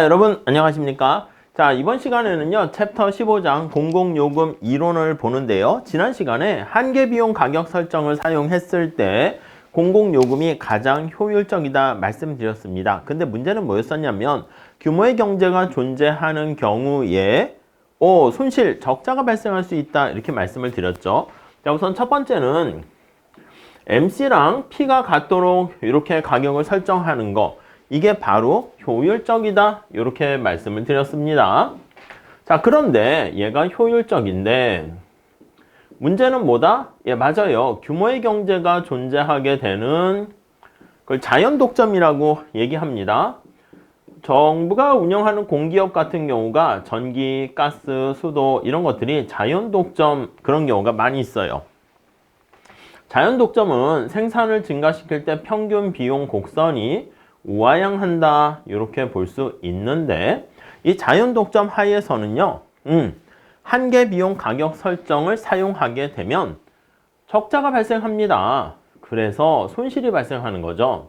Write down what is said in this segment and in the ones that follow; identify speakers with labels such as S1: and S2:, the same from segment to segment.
S1: 여러분 안녕하십니까? 자, 이번 시간에는요 챕터 15장 공공요금 이론을 보는데요, 지난 시간에 한계비용 가격 설정을 사용했을 때 공공요금이 가장 효율적이다 말씀드렸습니다. 근데 문제는 뭐였었냐면 규모의 경제가 존재하는 경우에 손실, 적자가 발생할 수 있다 이렇게 말씀을 드렸죠. 자, 우선 첫 번째는 MC랑 P가 같도록 이렇게 가격을 설정하는 거, 이게 바로 효율적이다 이렇게 말씀을 드렸습니다. 자, 그런데 얘가 효율적인데 문제는 뭐다? 예, 맞아요. 규모의 경제가 존재하게 되는 그걸 자연독점이라고 얘기합니다. 정부가 운영하는 공기업 같은 경우가 전기, 가스, 수도 이런 것들이 자연독점 그런 경우가 많이 있어요. 자연독점은 생산을 증가시킬 때 평균 비용 곡선이 우하향한다 이렇게 볼 수 있는데, 이 자연독점 하에서는요 한계 비용 가격 설정을 사용하게 되면 적자가 발생합니다. 그래서 손실이 발생하는 거죠.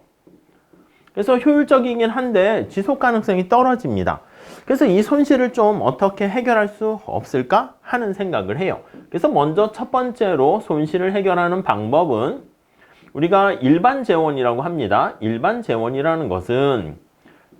S1: 그래서 효율적이긴 한데 지속 가능성이 떨어집니다. 그래서 이 손실을 좀 어떻게 해결할 수 없을까 하는 생각을 해요. 그래서 먼저 첫 번째로 손실을 해결하는 방법은 우리가 일반 재원이라고 합니다. 일반 재원이라는 것은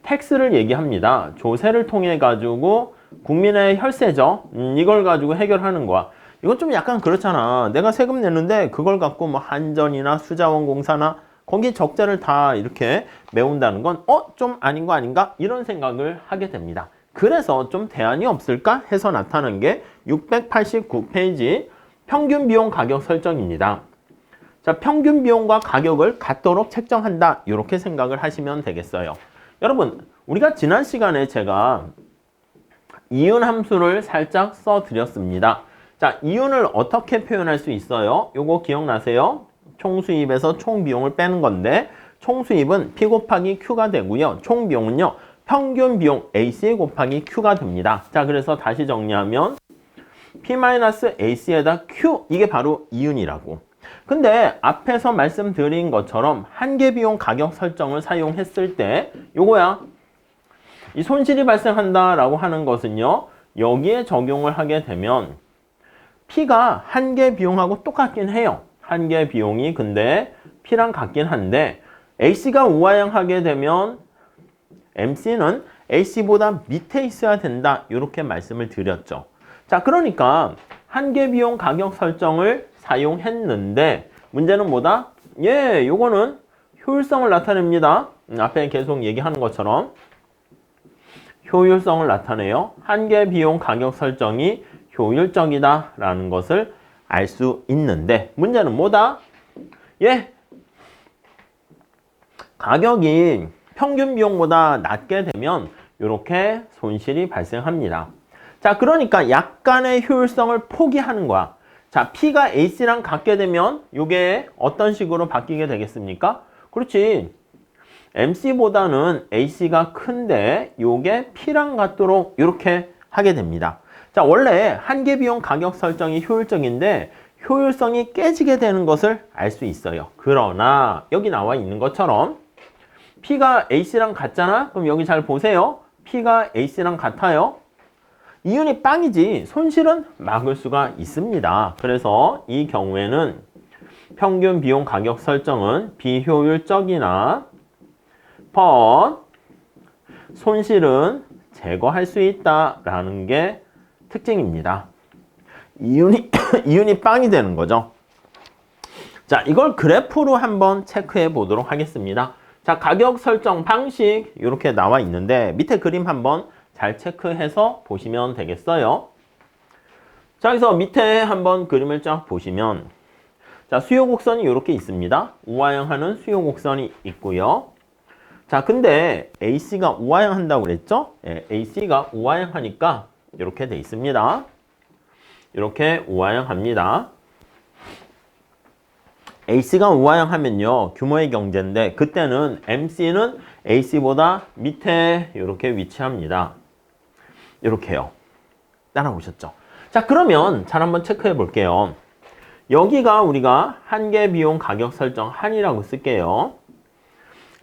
S1: 텍스를 얘기합니다. 조세를 통해 가지고 국민의 혈세죠. 이걸 가지고 해결하는 거야. 이건 좀 약간 그렇잖아. 내가 세금 내는데 그걸 갖고 뭐 한전이나 수자원공사나 거기 적자를 다 이렇게 메운다는 건 좀 아닌 거 아닌가? 이런 생각을 하게 됩니다. 그래서 좀 대안이 없을까 해서 나타난 게 689페이지 평균 비용 가격 설정입니다. 자, 평균 비용과 가격을 같도록 책정한다 이렇게 생각을 하시면 되겠어요. 여러분, 우리가 지난 시간에 제가 이윤 함수를 살짝 써드렸습니다. 자, 이윤을 어떻게 표현할 수 있어요? 요거 기억나세요? 총수입에서 총비용을 빼는 건데 총수입은 P 곱하기 Q가 되고요. 총비용은요 평균 비용 AC 곱하기 Q가 됩니다. 자, 그래서 다시 정리하면 P-AC에다 Q, 이게 바로 이윤이라고. 근데 앞에서 말씀드린 것처럼 한계비용 가격 설정을 사용했을 때 요거야, 이 손실이 발생한다 라고 하는 것은요 여기에 적용을 하게 되면 P가 한계비용하고 똑같긴 해요. 한계비용이 근데 P랑 같긴 한데 AC가 우하향하게 되면 MC는 AC보다 밑에 있어야 된다 이렇게 말씀을 드렸죠. 자, 그러니까 한계비용 가격 설정을 사용했는데 문제는 뭐다? 예, 요거는 효율성을 나타냅니다. 앞에 계속 얘기하는 것처럼 효율성을 나타내요. 한계비용 가격 설정이 효율적이다 라는 것을 알 수 있는데 문제는 뭐다? 예, 가격이 평균 비용보다 낮게 되면 이렇게 손실이 발생합니다. 자, 그러니까 약간의 효율성을 포기하는 거야. 자, P가 AC랑 같게 되면 이게 어떤 식으로 바뀌게 되겠습니까? 그렇지, MC보다는 AC가 큰데 이게 P랑 같도록 이렇게 하게 됩니다. 자, 원래 한계비용 가격 설정이 효율적인데 효율성이 깨지게 되는 것을 알 수 있어요. 그러나 여기 나와 있는 것처럼 P가 AC랑 같잖아? 그럼 여기 잘 보세요. P가 AC랑 같아요. 이윤이 빵이지 손실은 막을 수가 있습니다. 그래서 이 경우에는 평균 비용 가격 설정은 비효율적이나 손실은 제거할 수 있다라는 게 특징입니다. 이윤이 빵이 되는 거죠. 자, 이걸 그래프로 한번 체크해 보도록 하겠습니다. 자, 가격 설정 방식 이렇게 나와 있는데 밑에 그림 한번 잘 체크해서 보시면 되겠어요. 자, 여기서 밑에 한번 그림을 쫙 보시면 자, 수요 곡선이 이렇게 있습니다. 우하향하는 수요 곡선이 있고요. 자, 근데 AC가 우하향한다고 그랬죠? 예, AC가 우하향하니까 이렇게 돼 있습니다. 이렇게 우하향합니다. AC가 우하향하면요 규모의 경제인데 그때는 MC는 AC보다 밑에 이렇게 위치합니다. 이렇게요. 따라오셨죠? 자, 그러면 잘 한번 체크해 볼게요. 여기가 우리가 한계비용 가격 설정 한이라고 쓸게요.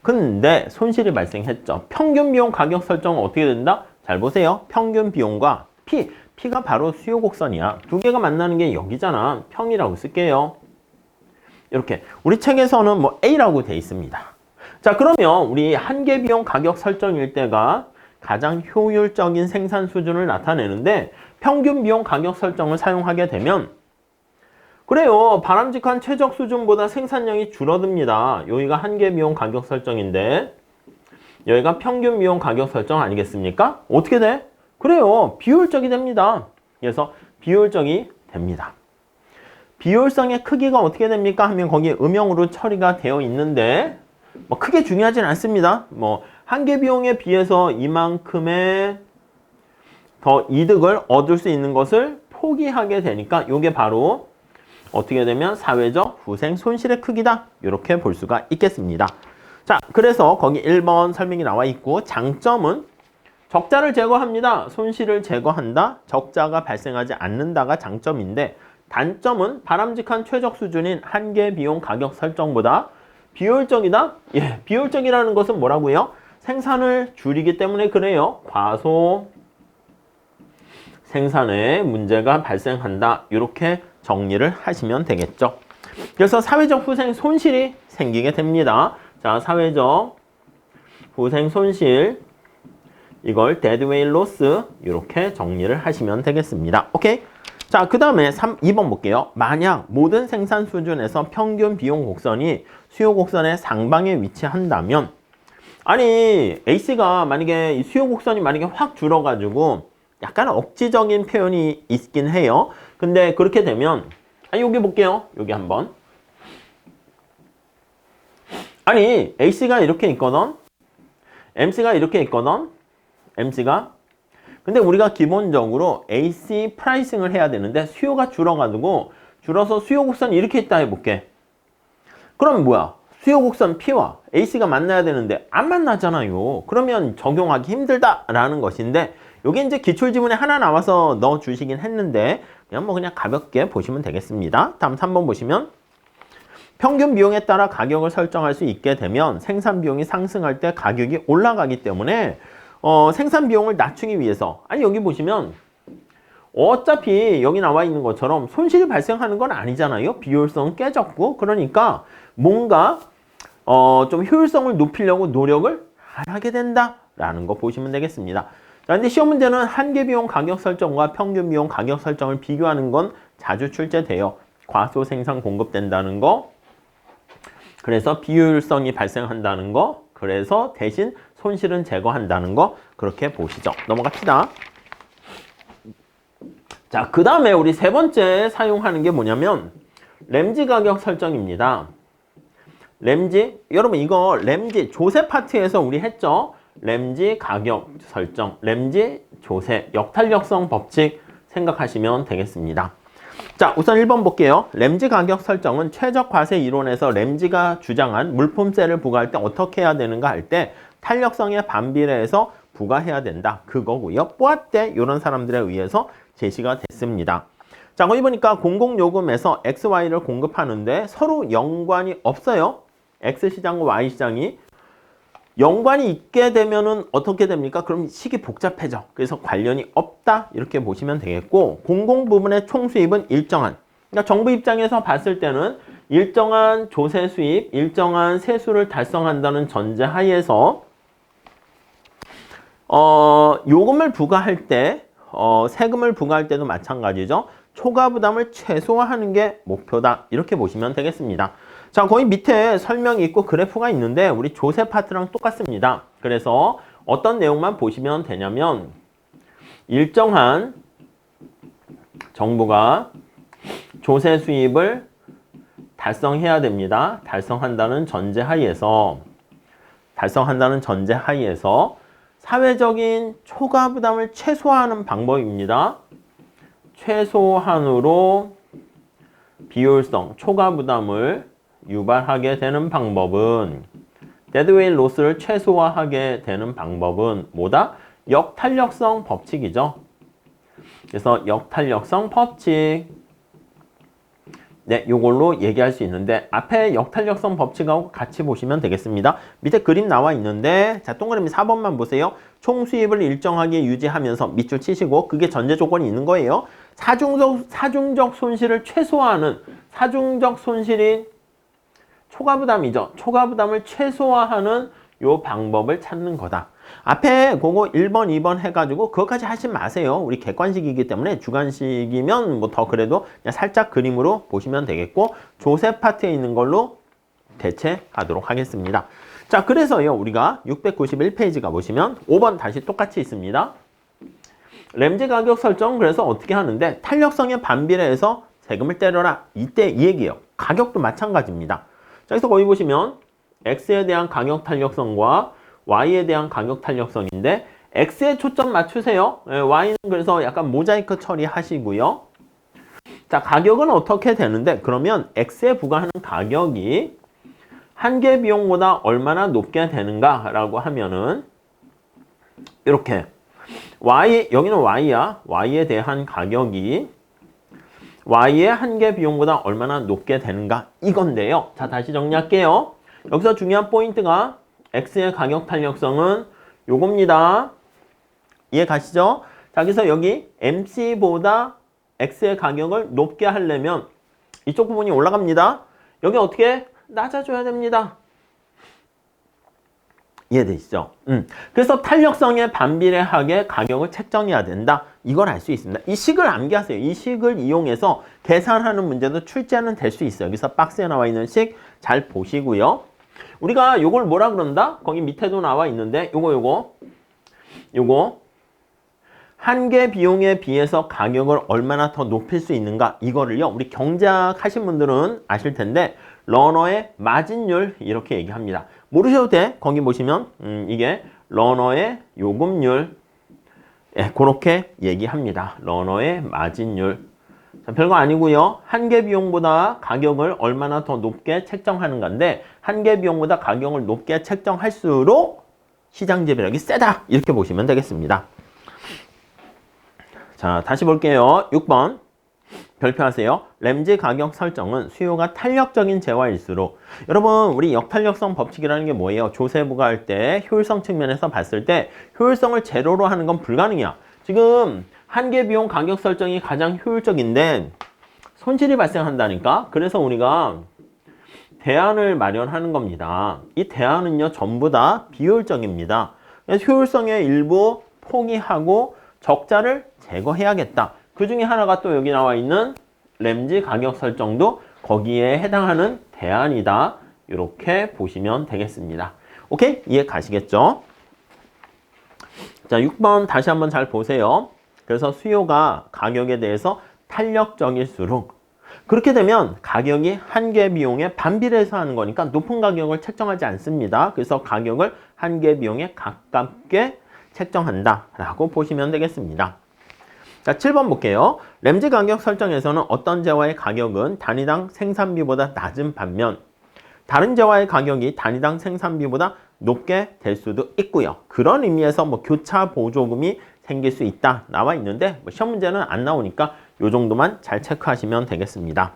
S1: 근데 손실이 발생했죠. 평균 비용 가격 설정은 어떻게 된다? 잘 보세요. 평균 비용과 P가 바로 수요 곡선이야. 두 개가 만나는 게 여기잖아. 평이라고 쓸게요. 이렇게 우리 책에서는 뭐 A라고 돼 있습니다. 자, 그러면 우리 한계 비용 가격 설정일 때가 가장 효율적인 생산 수준을 나타내는데 평균 비용 가격 설정을 사용하게 되면 그래요. 바람직한 최적 수준보다 생산량이 줄어듭니다. 여기가 한계 비용 가격 설정인데 여기가 평균 비용 가격 설정 아니겠습니까? 어떻게 돼? 그래요. 비효율적이 됩니다. 그래서 비효율적이 됩니다. 비효율성의 크기가 어떻게 됩니까? 하면 거기에 음영으로 처리가 되어 있는데 뭐 크게 중요하진 않습니다. 뭐 한계 비용에 비해서 이만큼의 더 이득을 얻을 수 있는 것을 포기하게 되니까 이게 바로 어떻게 되면 사회적 후생 손실의 크기다. 이렇게 볼 수가 있겠습니다. 자, 그래서 거기 1번 설명이 나와 있고 장점은 적자를 제거합니다. 손실을 제거한다. 적자가 발생하지 않는다가 장점인데 단점은 바람직한 최적 수준인 한계 비용 가격 설정보다 비효율적이다? 예, 비효율적이라는 것은 뭐라고요? 생산을 줄이기 때문에 그래요. 과소 생산에 문제가 발생한다. 이렇게 정리를 하시면 되겠죠. 그래서 사회적 후생 손실이 생기게 됩니다. 자, 사회적 후생 손실 이걸 deadweight loss 이렇게 정리를 하시면 되겠습니다. 오케이? 자, 그 다음에 2번 볼게요. 만약 모든 생산 수준에서 평균 비용 곡선이 수요 곡선의 상방에 위치한다면 아니 A씨가 만약에 수요 곡선이 만약에 확 줄어가지고 약간 억지적인 표현이 있긴 해요. 근데 그렇게 되면 여기 볼게요. 여기 한번 아니 A씨가 이렇게 있거든 MC가 이렇게 있거든 MC가 근데 우리가 기본적으로 AC 프라이싱을 해야 되는데 수요가 줄어서 수요 곡선이 이렇게 있다 해볼게. 그럼 뭐야? 수요 곡선 P와 AC가 만나야 되는데 안 만나잖아요. 그러면 적용하기 힘들다라는 것인데 여기 이제 기출지문에 하나 나와서 넣어 주시긴 했는데 그냥 가볍게 보시면 되겠습니다. 다음 3번 보시면 평균 비용에 따라 가격을 설정할 수 있게 되면 생산 비용이 상승할 때 가격이 올라가기 때문에 생산 비용을 낮추기 위해서 아니 여기 보시면 어차피 여기 나와 있는 것처럼 손실이 발생하는 건 아니잖아요. 비효율성은 깨졌고 그러니까 뭔가 좀 효율성을 높이려고 노력을 안 하게 된다라는 거 보시면 되겠습니다. 자, 근데 시험 문제는 한계 비용 가격 설정과 평균 비용 가격 설정을 비교하는 건 자주 출제돼요. 과소 생산 공급된다는 거, 그래서 비효율성이 발생한다는 거, 그래서 대신 손실은 제거한다는 거 그렇게 보시죠. 넘어갑시다. 자, 그 다음에 우리 세 번째 사용하는 게 뭐냐면 램지 가격 설정입니다. 램지, 여러분 이거 램지 조세 파트에서 우리 했죠. 램지 가격 설정, 램지 조세 역탄력성 법칙 생각하시면 되겠습니다. 자, 우선 1번 볼게요. 램지 가격 설정은 최적 과세 이론에서 램지가 주장한 물품세를 부과할 때 어떻게 해야 되는가 할 때 탄력성에 반비례해서 부과해야 된다. 그거고요. 뽀아떼 이런 사람들에 의해서 제시가 됐습니다. 자, 거기 보니까 공공요금에서 XY를 공급하는데 서로 연관이 없어요. X시장과 Y시장이 연관이 있게 되면은 어떻게 됩니까? 그럼 식이 복잡해져. 그래서 관련이 없다. 이렇게 보시면 되겠고 공공 부분의 총 수입은 일정한. 그러니까 정부 입장에서 봤을 때는 일정한 조세 수입, 일정한 세수를 달성한다는 전제 하에서 요금을 부과할 때, 세금을 부과할 때도 마찬가지죠. 초과 부담을 최소화하는 게 목표다. 이렇게 보시면 되겠습니다. 자, 거기 밑에 설명이 있고 그래프가 있는데 우리 조세 파트랑 똑같습니다. 그래서 어떤 내용만 보시면 되냐면 일정한 정부가 조세 수입을 달성해야 됩니다. 달성한다는 전제 하에서 사회적인 초과 부담을 최소화하는 방법입니다. 최소한으로 비효율성, 초과 부담을 유발하게 되는 방법은 데드웨이 로스를 최소화하게 되는 방법은 뭐다? 역탄력성 법칙이죠. 그래서 역탄력성 법칙 네, 요걸로 얘기할 수 있는데 앞에 역탄력성 법칙하고 같이 보시면 되겠습니다. 밑에 그림 나와 있는데 자, 동그라미 4번만 보세요. 총 수입을 일정하게 유지하면서 밑줄 치시고 그게 전제 조건이 있는 거예요. 사중적 손실을 최소화하는 사중적 손실이 초과부담이죠. 초과부담을 최소화하는 요 방법을 찾는 거다. 앞에 그거 1번, 2번 해가지고 그것까지 하지 마세요. 우리 객관식이기 때문에 주관식이면 뭐 더 그래도 그냥 살짝 그림으로 보시면 되겠고 조세 파트에 있는 걸로 대체하도록 하겠습니다. 자, 그래서요 우리가 691페이지 가보시면 5번 다시 똑같이 있습니다. 램지 가격 설정 그래서 어떻게 하는데 탄력성에 반비례해서 세금을 때려라. 이때 이 얘기예요. 가격도 마찬가지입니다. 자, 그래서 거기 보시면 X에 대한 가격 탄력성과 Y에 대한 가격 탄력성인데 X에 초점 맞추세요. Y는 그래서 약간 모자이크 처리하시고요. 자, 가격은 어떻게 되는데 그러면 X에 부과하는 가격이 한계 비용보다 얼마나 높게 되는가 라고 하면은 이렇게 Y, 여기는 Y야. Y에 대한 가격이 Y의 한계 비용보다 얼마나 높게 되는가 이건데요. 자, 다시 정리할게요. 여기서 중요한 포인트가 X의 가격 탄력성은 요겁니다. 이해 가시죠? 자, 그래서 여기 MC보다 X의 가격을 높게 하려면 이쪽 부분이 올라갑니다. 여기 어떻게 낮아줘야 됩니다. 이해되시죠? 그래서 탄력성에 반비례하게 가격을 책정해야 된다. 이걸 알 수 있습니다. 이 식을 암기하세요. 이 식을 이용해서 계산하는 문제도 출제는 될 수 있어요. 여기서 박스에 나와 있는 식 잘 보시고요. 우리가 요걸 뭐라 그런다? 거기 밑에도 나와 있는데 요거 한계 비용에 비해서 가격을 얼마나 더 높일 수 있는가 이거를요. 우리 경제학 하신 분들은 아실 텐데 러너의 마진율 이렇게 얘기합니다. 모르셔도 돼. 거기 보시면 이게 러너의 요금률 그렇게 얘기합니다. 러너의 마진율. 자, 별거 아니고요. 한계 비용보다 가격을 얼마나 더 높게 책정하는 건데 한계 비용보다 가격을 높게 책정할수록 시장 지배력이 세다. 이렇게 보시면 되겠습니다. 자, 다시 볼게요. 6번. 별표하세요. 램지 가격 설정은 수요가 탄력적인 재화일수록 여러분 우리 역탄력성 법칙이라는 게 뭐예요? 조세 부과할 때 효율성 측면에서 봤을 때 효율성을 제로로 하는 건 불가능이야. 지금 한계 비용 가격 설정이 가장 효율적인데 손실이 발생한다니까. 그래서 우리가 대안을 마련하는 겁니다. 이 대안은요 전부 다 비효율적입니다. 그래서 효율성의 일부 포기하고 적자를 제거해야겠다. 그 중에 하나가 또 여기 나와 있는 램지 가격 설정도 거기에 해당하는 대안이다. 이렇게 보시면 되겠습니다. 오케이? 이해 가시겠죠? 자, 6번 다시 한번 잘 보세요. 그래서 수요가 가격에 대해서 탄력적일수록 그렇게 되면 가격이 한계 비용에 반비례해서 하는 거니까 높은 가격을 책정하지 않습니다. 그래서 가격을 한계 비용에 가깝게 책정한다 라고 보시면 되겠습니다. 자, 7번 볼게요. 램지 가격 설정에서는 어떤 재화의 가격은 단위당 생산비보다 낮은 반면 다른 재화의 가격이 단위당 생산비보다 높게 될 수도 있고요. 그런 의미에서 뭐 교차 보조금이 생길 수 있다 나와 있는데 뭐 시험 문제는 안 나오니까 요 정도만 잘 체크하시면 되겠습니다.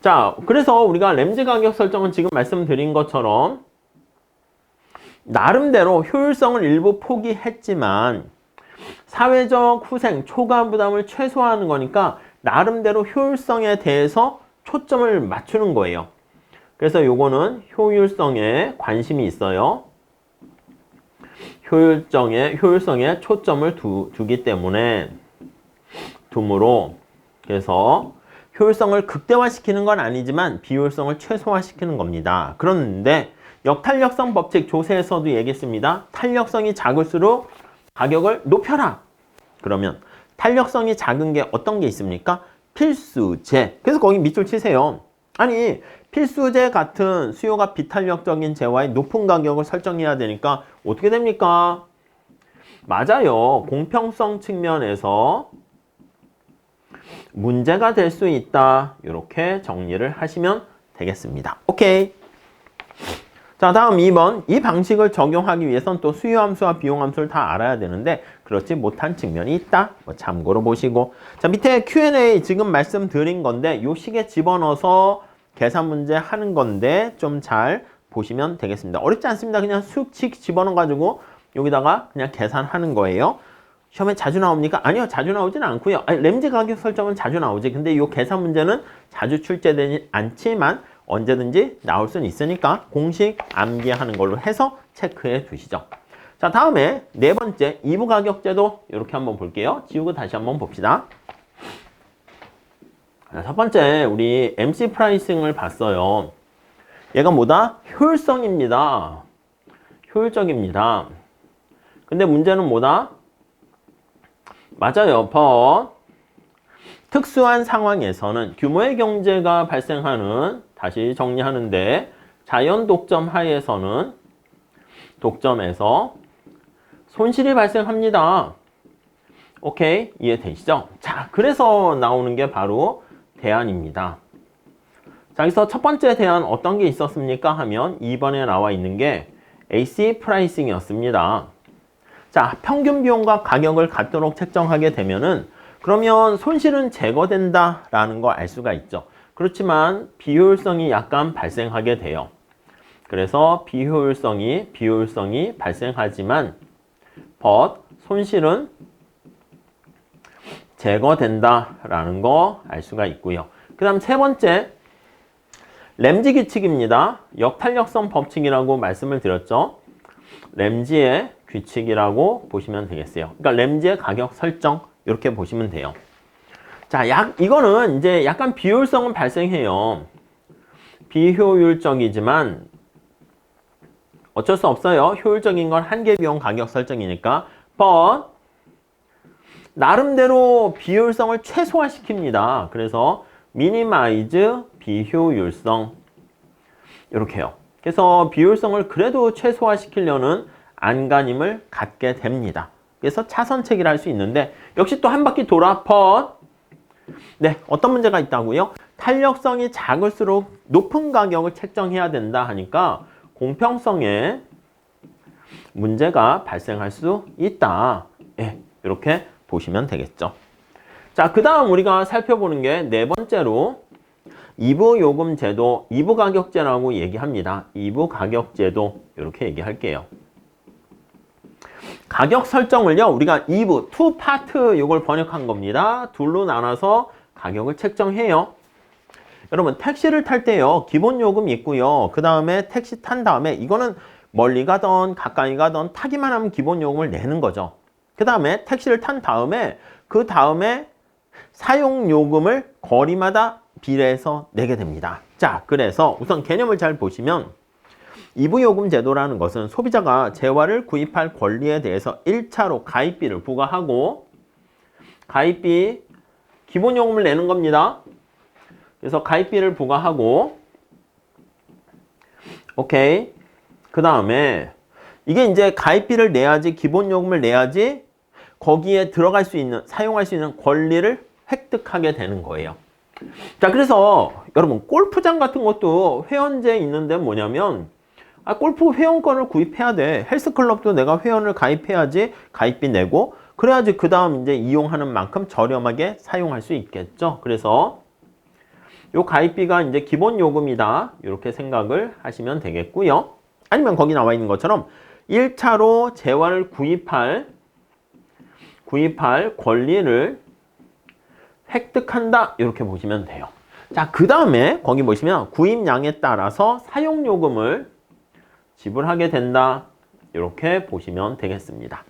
S1: 자, 그래서 우리가 램지 가격 설정은 지금 말씀드린 것처럼 나름대로 효율성을 일부 포기했지만 사회적 후생, 초과 부담을 최소화하는 거니까 나름대로 효율성에 대해서 초점을 맞추는 거예요. 그래서 요거는 효율성에 관심이 있어요. 효율성에 초점을 두기 때문에 그래서 효율성을 극대화시키는 건 아니지만 비효율성을 최소화시키는 겁니다. 그런데 역탄력성 법칙 조세에서도 얘기했습니다. 탄력성이 작을수록 가격을 높여라. 그러면 탄력성이 작은 게 어떤 게 있습니까? 필수재. 그래서 거기 밑줄 치세요. 아니 필수재 같은 수요가 비탄력적인 재화의 높은 가격을 설정해야 되니까 어떻게 됩니까? 맞아요. 공평성 측면에서 문제가 될 수 있다. 이렇게 정리를 하시면 되겠습니다. 오케이. 자, 다음 2번. 이 방식을 적용하기 위해선 또 수요함수와 비용함수를 다 알아야 되는데 그렇지 못한 측면이 있다. 뭐 참고로 보시고. 자, 밑에 Q&A 지금 말씀드린 건데 요 식에 집어넣어서 계산 문제 하는 건데 좀 잘 보시면 되겠습니다. 어렵지 않습니다. 그냥 수칙 집어넣어가지고 여기다가 그냥 계산하는 거예요. 시험에 자주 나옵니까? 아니요. 자주 나오진 않고요. 아니, 램지 가격 설정은 자주 나오지. 근데 이 계산 문제는 자주 출제되지 않지만 언제든지 나올 수는 있으니까 공식 암기하는 걸로 해서 체크해 두시죠. 자, 다음에 네 번째 2부 가격제도 이렇게 한번 볼게요. 지우고 다시 한번 봅시다. 자, 첫 번째 우리 MC 프라이싱을 봤어요. 얘가 뭐다? 효율성입니다. 효율적입니다. 근데 문제는 뭐다? 맞아요. but 특수한 상황에서는 규모의 경제가 발생하는, 다시 정리하는데 자연 독점 하에서는 독점에서 손실이 발생합니다. 오케이? 이해되시죠? 자, 그래서 나오는 게 바로 대안입니다. 자, 여기서 첫 번째 대안 어떤 게 있었습니까? 하면 2번에 나와 있는 게 AC 프라이싱이었습니다. 자, 평균 비용과 가격을 같도록 책정하게 되면은 그러면 손실은 제거된다라는 거 알 수가 있죠. 그렇지만 비효율성이 약간 발생하게 돼요. 그래서 비효율성이 발생하지만 but 손실은 제거된다라는 거 알 수가 있고요. 그 다음 세 번째 램지 규칙입니다. 역탄력성 법칙이라고 말씀을 드렸죠. 램지의 규칙이라고 보시면 되겠어요. 그러니까 램지의 가격 설정 이렇게 보시면 돼요. 자, 이거는 이제 약간 비효율성은 발생해요. 비효율적이지만 어쩔 수 없어요. 효율적인 건 한계 비용 가격 설정이니까. but 나름대로 비효율성을 최소화시킵니다. 그래서 minimize 비효율성 이렇게요. 그래서 비효율성을 그래도 최소화시키려는 안간힘을 갖게 됩니다. 그래서 차선책이라 할 수 있는데 역시 또 한 바퀴 돌아 but 네, 어떤 문제가 있다고요? 탄력성이 작을수록 높은 가격을 책정해야 된다 하니까 공평성에 문제가 발생할 수 있다. 예, 이렇게 보시면 되겠죠. 자, 그 다음 우리가 살펴보는 게 네 번째로 2부 요금 제도, 2부 가격제라고 얘기합니다. 2부 가격제도 이렇게 얘기할게요. 가격 설정을요, 우리가 2부, 투 파트 이걸 번역한 겁니다. 둘로 나눠서 가격을 책정해요. 여러분, 택시를 탈 때요, 기본 요금이 있고요. 그 다음에 택시 탄 다음에 이거는 멀리 가던 가까이 가던 타기만 하면 기본 요금을 내는 거죠. 그 다음에 택시를 탄 다음에 그 다음에 사용 요금을 거리마다 비례해서 내게 됩니다. 자, 그래서 우선 개념을 잘 보시면 2부 요금 제도라는 것은 소비자가 재화를 구입할 권리에 대해서 1차로 가입비를 부과하고 가입비 기본 요금을 내는 겁니다. 그래서 가입비를 부과하고 오케이. 그 다음에 이게 이제 가입비를 내야지 기본 요금을 내야지 거기에 들어갈 수 있는 사용할 수 있는 권리를 획득하게 되는 거예요. 자, 그래서 여러분 골프장 같은 것도 회원제 있는데 뭐냐면 골프 회원권을 구입해야 돼. 헬스클럽도 내가 회원을 가입해야지 가입비 내고 그래야지 그 다음 이제 이용하는 만큼 저렴하게 사용할 수 있겠죠. 그래서 요 가입비가 이제 기본 요금이다. 이렇게 생각을 하시면 되겠고요. 아니면 거기 나와 있는 것처럼 1차로 재화를 구입할 권리를 획득한다. 이렇게 보시면 돼요. 자, 그 다음에 거기 보시면 구입량에 따라서 사용요금을 지불하게 된다. 이렇게 보시면 되겠습니다.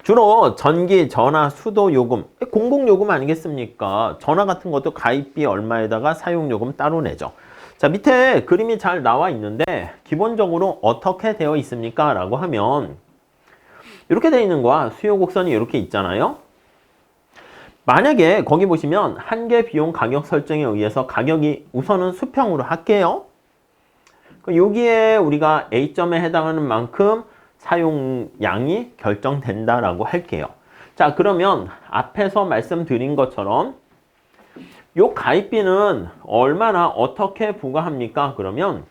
S1: 주로 전기, 전화, 수도 요금, 공공요금 아니겠습니까? 전화 같은 것도 가입비 얼마에다가 사용요금 따로 내죠. 자, 밑에 그림이 잘 나와 있는데 기본적으로 어떻게 되어 있습니까? 라고 하면 이렇게 되어 있는 거야. 수요 곡선이 이렇게 있잖아요. 만약에 거기 보시면 한계 비용 가격 설정에 의해서 가격이 우선은 수평으로 할게요. 여기에 우리가 A점에 해당하는 만큼 사용량이 결정된다라고 할게요. 자, 그러면 앞에서 말씀드린 것처럼 요 가입비는 얼마나 어떻게 부과합니까? 그러면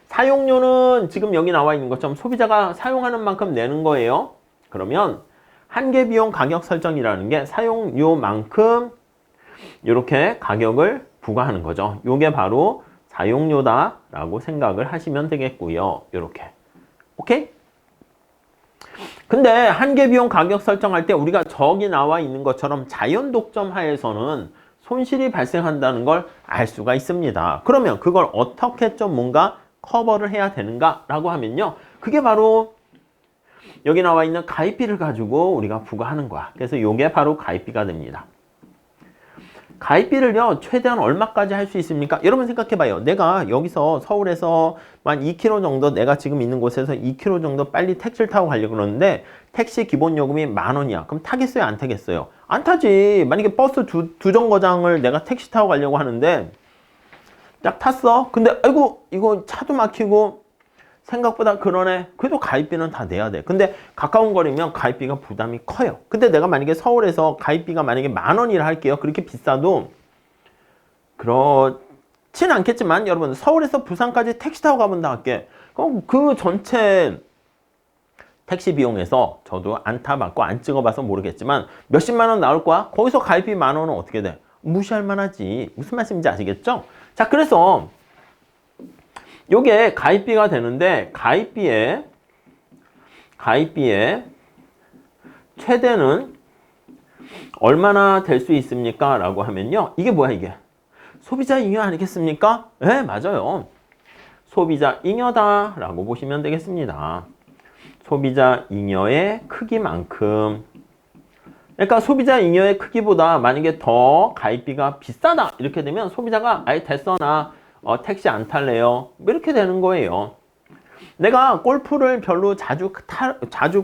S1: 사용료는 지금 여기 나와 있는 것처럼 소비자가 사용하는 만큼 내는 거예요. 그러면 한계 비용 가격 설정이라는 게 사용료만큼 이렇게 가격을 부과하는 거죠. 이게 바로 사용료다라고 생각을 하시면 되겠고요. 이렇게. 오케이? 근데 한계 비용 가격 설정할 때 우리가 저기 나와 있는 것처럼 자연 독점 하에서는 손실이 발생한다는 걸 알 수가 있습니다. 그러면 그걸 어떻게 좀 뭔가 커버를 해야 되는가라고 하면요. 그게 바로 여기 나와 있는 가입비를 가지고 우리가 부과하는 거야. 그래서 이게 바로 가입비가 됩니다. 가입비를요, 최대한 얼마까지 할 수 있습니까? 여러분 생각해봐요. 내가 여기서 서울에서 한 2km 정도, 내가 지금 있는 곳에서 2km 정도 빨리 택시를 타고 가려고 그러는데 택시 기본 요금이 10,000원이야. 그럼 타겠어요? 안 타겠어요? 안 타지. 만약에 버스 두 정거장을 내가 택시 타고 가려고 하는데 딱 탔어. 근데 아이고 이거 차도 막히고 생각보다 그러네. 그래도 가입비는 다 내야 돼. 근데 가까운 거리면 가입비가 부담이 커요. 근데 내가 만약에 서울에서 가입비가 만약에 10,000원이라 할게요. 그렇게 비싸도 그렇진 않겠지만 여러분 서울에서 부산까지 택시 타고 가본다 할게. 그럼 그 전체 택시 비용에서 저도 안 타봤고 안 찍어봐서 모르겠지만 몇십만 원 나올 거야. 거기서 가입비 10,000원은 어떻게 돼? 무시할 만하지. 무슨 말씀인지 아시겠죠? 자, 그래서 요게 가입비가 되는데 가입비의 최대는 얼마나 될 수 있습니까? 라고 하면요. 이게 뭐야 이게? 소비자 잉여 아니겠습니까? 네, 맞아요. 소비자 잉여다 라고 보시면 되겠습니다. 소비자 잉여의 크기만큼, 그러니까 소비자 잉여의 크기보다 만약에 더 가입비가 비싸다 이렇게 되면 소비자가 아예 됐어 나 택시 안 탈래요. 이렇게 되는 거예요. 내가 골프를 별로 자주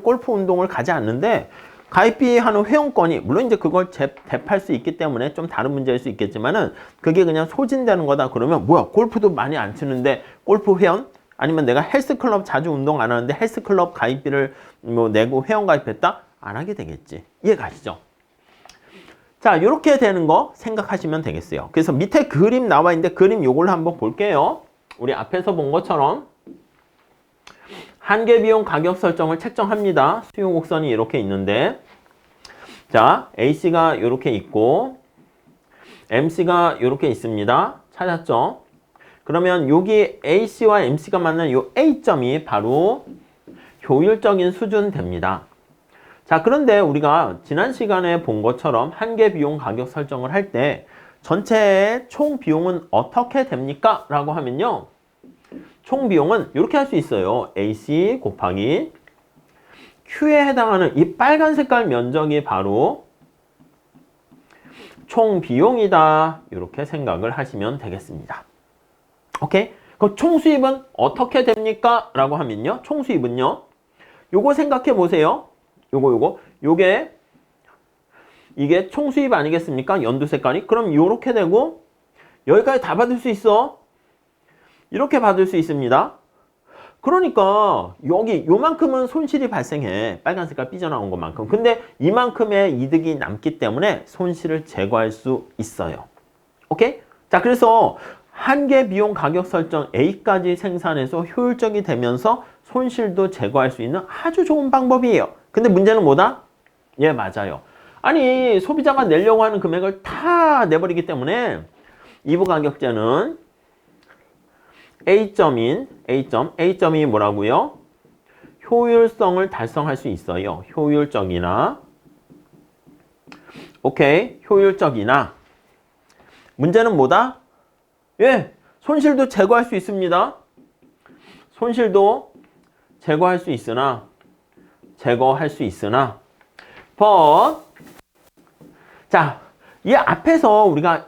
S1: 골프 운동을 가지 않는데 가입비 하는 회원권이 물론 이제 그걸 대팔 수 있기 때문에 좀 다른 문제일 수 있겠지만은 그게 그냥 소진되는 거다 그러면 뭐야 골프도 많이 안 치는데 골프 회원 아니면 내가 헬스클럽 자주 운동 안 하는데 헬스클럽 가입비를 뭐 내고 회원 가입했다? 안 하게 되겠지. 이해가시죠? 자, 이렇게 되는 거 생각하시면 되겠어요. 그래서 밑에 그림 나와 있는데 그림 요걸 한번 볼게요. 우리 앞에서 본 것처럼 한계 비용 가격 설정을 책정합니다. 수요 곡선이 이렇게 있는데 자, AC가 이렇게 있고 MC가 이렇게 있습니다. 찾았죠? 그러면 여기 AC와 MC가 만난 요 A점이 바로 효율적인 수준 됩니다. 자, 그런데 우리가 지난 시간에 본 것처럼 한계 비용 가격 설정을 할 때 전체의 총 비용은 어떻게 됩니까? 라고 하면요. 총 비용은 이렇게 할 수 있어요. AC 곱하기 Q에 해당하는 이 빨간 색깔 면적이 바로 총 비용이다. 이렇게 생각을 하시면 되겠습니다. 오케이? 그럼 총 수입은 어떻게 됩니까? 라고 하면요. 총 수입은요. 요거 생각해 보세요. 이게 총 수입 아니겠습니까? 연두 색깔이. 그럼 요렇게 되고 여기까지 다 받을 수 있어. 이렇게 받을 수 있습니다. 그러니까 여기 요만큼은 손실이 발생해. 빨간 색깔 삐져나온 것만큼. 근데 이만큼의 이득이 남기 때문에 손실을 제거할 수 있어요. 오케이? 자, 그래서 한계 비용 가격 설정 A까지 생산해서 효율적이 되면서 손실도 제거할 수 있는 아주 좋은 방법이에요. 근데 문제는 뭐다? 예, 맞아요. 아니, 소비자가 내려고 하는 금액을 다 내버리기 때문에 이부 가격제는 A점이 뭐라고요? 효율성을 달성할 수 있어요. 효율적이나 오케이, 효율적이나 문제는 뭐다? 예, 손실도 제거할 수 있습니다. 손실도 제거할 수 있으나 but 자, 이 앞에서 우리가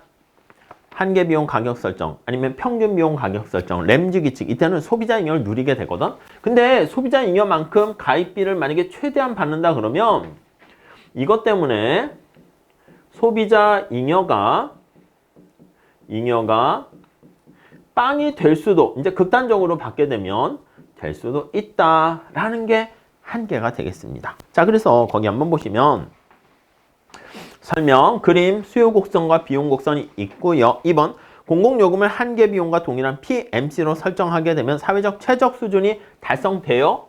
S1: 한계 비용 가격 설정 아니면 평균 비용 가격 설정 램지 규칙 이때는 소비자 잉여를 누리게 되거든. 근데 소비자 잉여만큼 가입비를 만약에 최대한 받는다 그러면 이것 때문에 소비자 잉여가 빵이 될 수도 이제 극단적으로 받게 되면 될 수도 있다라는 게 한계가 되겠습니다. 자, 그래서 거기 한번 보시면 설명, 그림, 수요 곡선과 비용 곡선이 있고요. 2번 공공요금을 한계 비용과 동일한 PMC로 설정하게 되면 사회적 최적 수준이 달성돼요.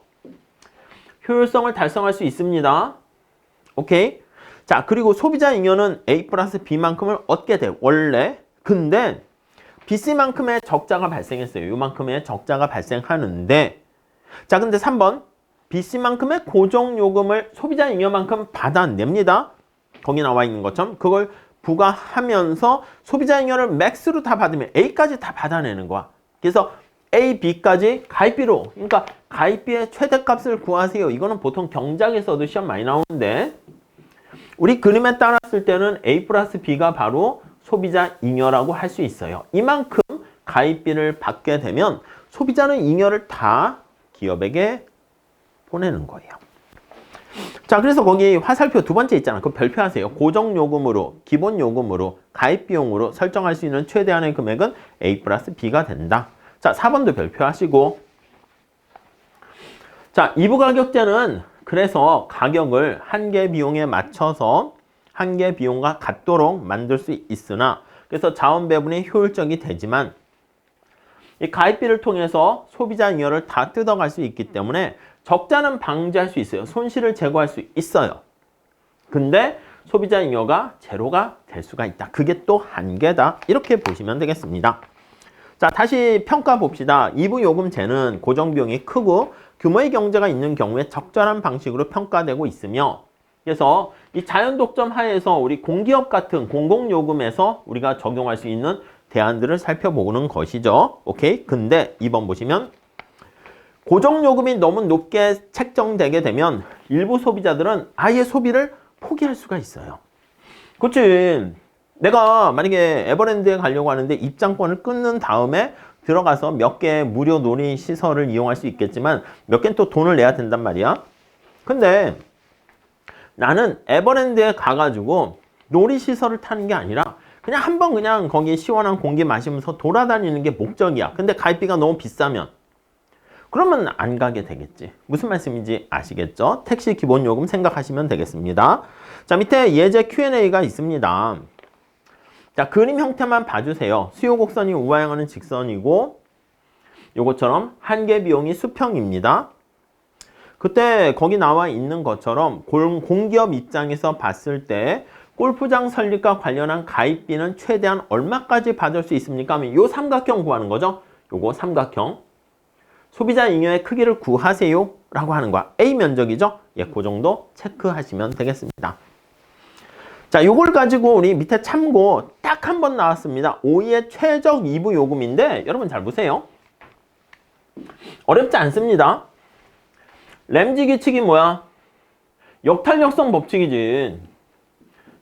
S1: 효율성을 달성할 수 있습니다. 오케이. 자, 그리고 소비자 잉여는 A 플러스 B만큼을 얻게 돼. 원래. 근데 BC만큼의 적자가 발생했어요. 요만큼의 적자가 발생하는데 자, 근데 3번 BC만큼의 고정요금을 소비자 잉여만큼 받아냅니다. 거기 나와 있는 것처럼 그걸 부과하면서 소비자 잉여를 맥스로 다 받으면 A까지 다 받아내는 거야. 그래서 A, B까지 가입비로, 그러니까 가입비의 최대값을 구하세요. 이거는 보통 경작에서도 시험 많이 나오는데 우리 그림에 따랐을 때는 A 플러스 B가 바로 소비자 잉여라고 할 수 있어요. 이만큼 가입비를 받게 되면 소비자는 잉여를 다 기업에게 보내는 거예요. 자, 그래서 거기 화살표 두 번째 있잖아. 그 별표하세요. 고정요금으로, 기본요금으로, 가입비용으로 설정할 수 있는 최대한의 금액은 A 플러스 B가 된다. 자, 4번도 별표하시고. 자, 2부 가격제는 그래서 가격을 한계 비용에 맞춰서 한계 비용과 같도록 만들 수 있으나 그래서 자원 배분이 효율적이 되지만 이 가입비를 통해서 소비자 잉여를 다 뜯어갈 수 있기 때문에 적자는 방지할 수 있어요. 손실을 제거할 수 있어요. 근데 소비자 잉여가 제로가 될 수가 있다. 그게 또 한계다. 이렇게 보시면 되겠습니다. 자, 다시 평가 봅시다. 2부 요금제는 고정비용이 크고 규모의 경제가 있는 경우에 적절한 방식으로 평가되고 있으며 그래서 이 자연독점 하에서 우리 공기업 같은 공공요금에서 우리가 적용할 수 있는 대안들을 살펴보는 것이죠. 오케이? 근데 2번 보시면 고정요금이 너무 높게 책정되게 되면 일부 소비자들은 아예 소비를 포기할 수가 있어요. 그치? 내가 만약에 에버랜드에 가려고 하는데 입장권을 끊는 다음에 들어가서 몇 개의 무료 놀이시설을 이용할 수 있겠지만 몇 개는 또 돈을 내야 된단 말이야. 근데 나는 에버랜드에 가가지고 놀이시설을 타는 게 아니라 그냥 한번 그냥 거기 시원한 공기 마시면서 돌아다니는 게 목적이야. 근데 가입비가 너무 비싸면 그러면 안 가게 되겠지. 무슨 말씀인지 아시겠죠? 택시 기본요금 생각하시면 되겠습니다. 자, 밑에 예제 Q&A가 있습니다. 자, 그림 형태만 봐주세요. 수요 곡선이 우하향하는 직선이고 요것처럼 한계 비용이 수평입니다. 그때 거기 나와 있는 것처럼 공기업 입장에서 봤을 때 골프장 설립과 관련한 가입비는 최대한 얼마까지 받을 수 있습니까? 하면 요 삼각형 구하는 거죠. 요거 삼각형. 소비자 잉여의 크기를 구하세요 라고 하는 거야. A 면적이죠. 예, 그 정도 체크하시면 되겠습니다. 자, 요걸 가지고 우리 밑에 참고 딱 한 번 나왔습니다. O2의 최적 2부 요금인데 여러분 잘 보세요. 어렵지 않습니다. 램지 규칙이 뭐야? 역탄력성 법칙이지.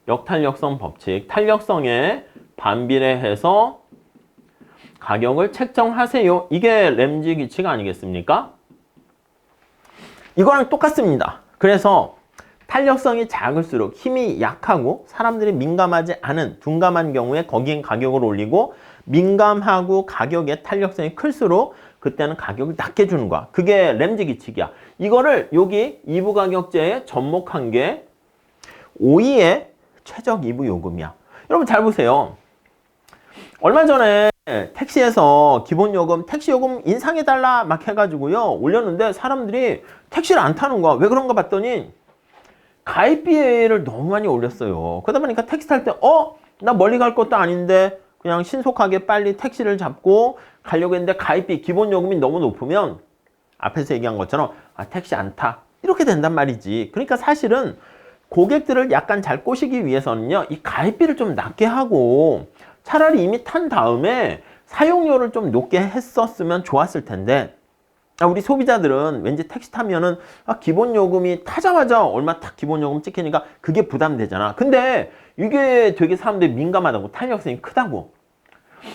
S1: 역탄력성 법칙. 탄력성에 반비례해서 가격을 책정하세요. 이게 램지 규칙 아니겠습니까? 이거랑 똑같습니다. 그래서 탄력성이 작을수록 힘이 약하고 사람들이 민감하지 않은 둔감한 경우에 거기엔 가격을 올리고 민감하고 가격의 탄력성이 클수록 그때는 가격을 낮게 주는 거야. 그게 램지 규칙이야. 이거를 여기 2부 가격제에 접목한 게 O2의 최적 2부 요금이야. 여러분 잘 보세요. 얼마 전에 택시에서 기본요금, 택시요금 인상해달라 막 해가지고요 올렸는데 사람들이 택시를 안 타는 거야. 왜 그런가 봤더니 가입비를 너무 많이 올렸어요. 그러다 보니까 택시 탈 때 나 멀리 갈 것도 아닌데 그냥 신속하게 빨리 택시를 잡고 가려고 했는데 가입비, 기본요금이 너무 높으면 앞에서 얘기한 것처럼 택시 안 타. 이렇게 된단 말이지. 그러니까 사실은 고객들을 약간 잘 꼬시기 위해서는요 이 가입비를 좀 낮게 하고 차라리 이미 탄 다음에 사용료를 좀 높게 했었으면 좋았을 텐데 우리 소비자들은 왠지 택시 타면은 기본요금이 타자마자 얼마 딱 기본요금 찍히니까 그게 부담되잖아. 근데 이게 되게 사람들이 민감하다고, 탄력성이 크다고.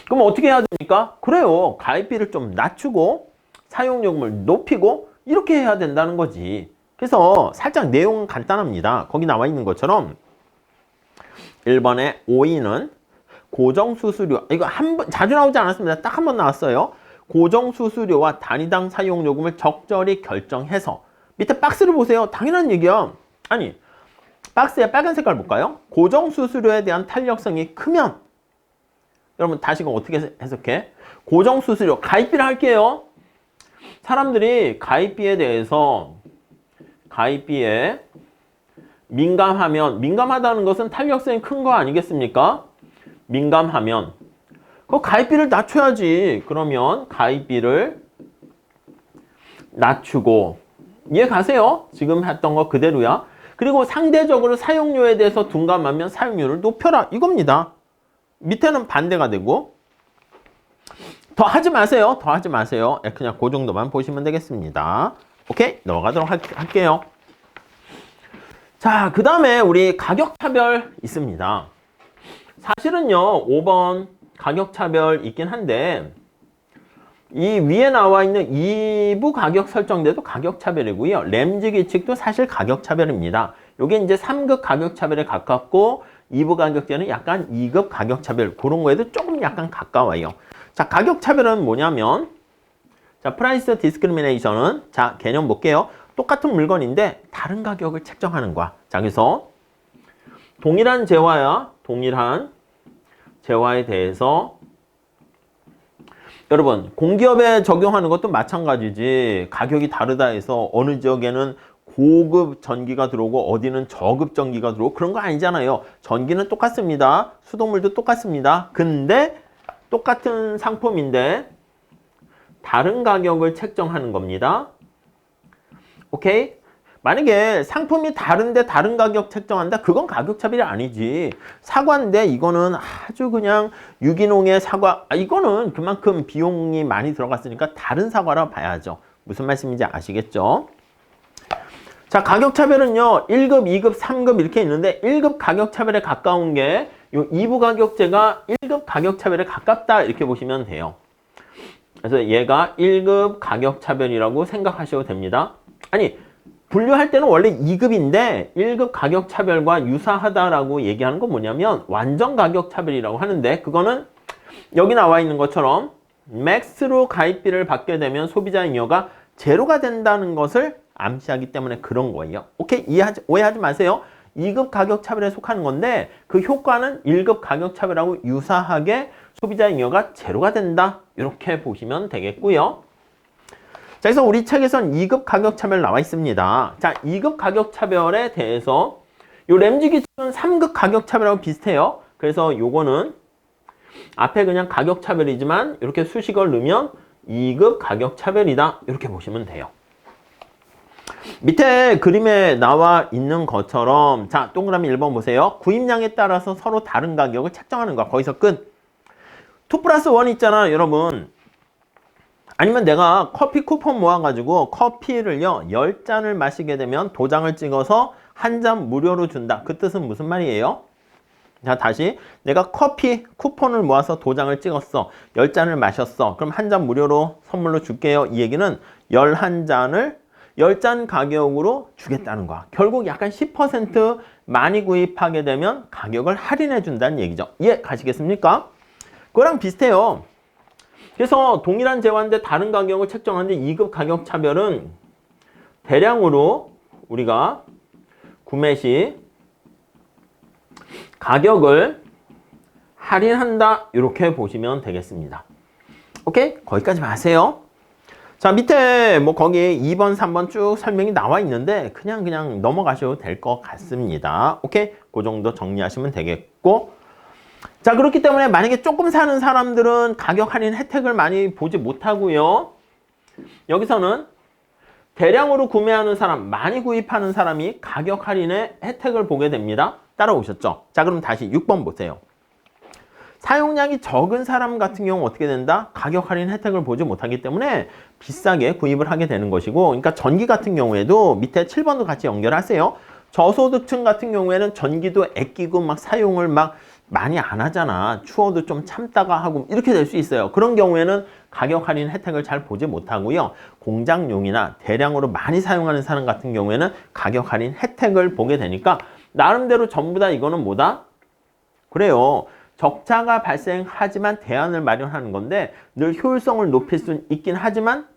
S1: 그럼 어떻게 해야 됩니까? 그래요. 가입비를 좀 낮추고 사용요금을 높이고 이렇게 해야 된다는 거지. 그래서 살짝 내용은 간단합니다. 거기 나와 있는 것처럼 1번의 O2는 고정수수료, 이거 자주 나오지 않았습니다. 딱 한 번 나왔어요. 고정수수료와 단위당 사용요금을 적절히 결정해서 밑에 박스를 보세요. 당연한 얘기야. 아니, 박스에 빨간 색깔 볼까요? 고정수수료에 대한 탄력성이 크면 여러분 다시 이거 어떻게 해석해? 고정수수료, 가입비를 할게요. 사람들이 가입비에 대해서 가입비에 민감하다는 것은 탄력성이 큰 거 아니겠습니까? 민감하면 그 가입비를 낮춰야지. 그러면 가입비를 낮추고, 이해 가세요? 지금 했던 거 그대로야. 그리고 상대적으로 사용료에 대해서 둔감하면 사용료를 높여라, 이겁니다. 밑에는 반대가 되고, 더 하지 마세요. 더 하지 마세요. 그냥 그 정도만 보시면 되겠습니다. 오케이? 넘어가도록 할게요. 자, 그 다음에 우리 가격차별 있습니다. 사실은요, 5번 가격차별 있긴 한데, 이 위에 나와 있는 2부 가격 설정대도 가격차별이고요. 램지 규칙도 사실 가격차별입니다. 요게 이제 3급 가격차별에 가깝고, 2부 가격제는 약간 2급 가격차별, 그런 거에도 조금 약간 가까워요. 자, 가격차별은 뭐냐면, 자, 프라이스 디스크리미네이션은, 자, 개념 볼게요. 똑같은 물건인데 다른 가격을 책정하는 거야. 자, 그래서 동일한 재화에 대해서 여러분, 공기업에 적용하는 것도 마찬가지지. 가격이 다르다 해서 어느 지역에는 고급 전기가 들어오고 어디는 저급 전기가 들어오고 그런 거 아니잖아요. 전기는 똑같습니다. 수돗물도 똑같습니다. 근데 똑같은 상품인데 다른 가격을 책정하는 겁니다. 오케이? 만약에 상품이 다른데 다른 가격 책정한다? 그건 가격차별이 아니지. 사과인데 이거는 아주 그냥 유기농의 사과. 이거는 그만큼 비용이 많이 들어갔으니까 다른 사과라 봐야죠. 무슨 말씀인지 아시겠죠? 자, 가격차별은요. 1급, 2급, 3급 이렇게 있는데 1급 가격차별에 가까운 게 요 2부 가격제가 1급 가격차별에 가깝다 이렇게 보시면 돼요. 그래서 얘가 1급 가격차별이라고 생각하셔도 됩니다. 아니, 분류할 때는 원래 2급인데 1급 가격차별과 유사하다라고 얘기하는 건 뭐냐면 완전 가격차별이라고 하는데, 그거는 여기 나와 있는 것처럼 맥스로 가입비를 받게 되면 소비자 잉여가 제로가 된다는 것을 암시하기 때문에 그런 거예요. 오케이? 오해하지 마세요. 2급 가격차별에 속하는 건데 그 효과는 1급 가격차별하고 유사하게 소비자 잉여가 제로가 된다. 이렇게 보시면 되겠고요. 자, 그래서 우리 책에선 2급 가격차별 나와 있습니다. 자, 2급 가격차별에 대해서 요 램지 규칙은 3급 가격차별하고 비슷해요. 그래서 요거는 앞에 그냥 가격차별이지만 이렇게 수식어를 넣으면 2급 가격차별이다. 이렇게 보시면 돼요. 밑에 그림에 나와 있는 것처럼, 자, 동그라미 1번 보세요. 구입량에 따라서 서로 다른 가격을 책정하는 거야. 거기서 끝. 2+1 있잖아, 여러분. 아니면 내가 커피 쿠폰 모아가지고 커피를요 10잔을 마시게 되면 도장을 찍어서 한 잔 무료로 준다. 그 뜻은 무슨 말이에요? 자, 다시 내가 커피 쿠폰을 모아서 도장을 찍었어. 10잔을 마셨어. 그럼 한 잔 무료로 선물로 줄게요. 이 얘기는 11잔을 10잔 가격으로 주겠다는 거야. 결국 약간 10% 많이 구입하게 되면 가격을 할인해 준다는 얘기죠. 이해 가시겠습니까? 그거랑 비슷해요. 그래서 동일한 재화인데 다른 가격을 책정하는데 2급 가격 차별은 대량으로 우리가 구매 시 가격을 할인한다. 이렇게 보시면 되겠습니다. 오케이? 거기까지 마세요. 자, 밑에 뭐 거기 2번, 3번 쭉 설명이 나와 있는데 그냥 넘어가셔도 될 것 같습니다. 오케이? 그 정도 정리하시면 되겠고, 자, 그렇기 때문에 만약에 조금 사는 사람들은 가격 할인 혜택을 많이 보지 못하고요. 여기서는 대량으로 구매하는 사람, 많이 구입하는 사람이 가격 할인의 혜택을 보게 됩니다. 따라오셨죠? 자, 그럼 다시 6번 보세요. 사용량이 적은 사람 같은 경우 어떻게 된다? 가격 할인 혜택을 보지 못하기 때문에 비싸게 구입을 하게 되는 것이고, 그러니까 전기 같은 경우에도 밑에 7번도 같이 연결하세요. 저소득층 같은 경우에는 전기도 아끼고 막 사용을 막 많이 안 하잖아. 추워도 좀 참다가 하고 이렇게 될 수 있어요. 그런 경우에는 가격 할인 혜택을 잘 보지 못하고요. 공장용이나 대량으로 많이 사용하는 사람 같은 경우에는 가격 할인 혜택을 보게 되니까 나름대로 전부 다 이거는 뭐다? 그래요. 적자가 발생하지만 대안을 마련하는 건데 늘 효율성을 높일 수 있긴 하지만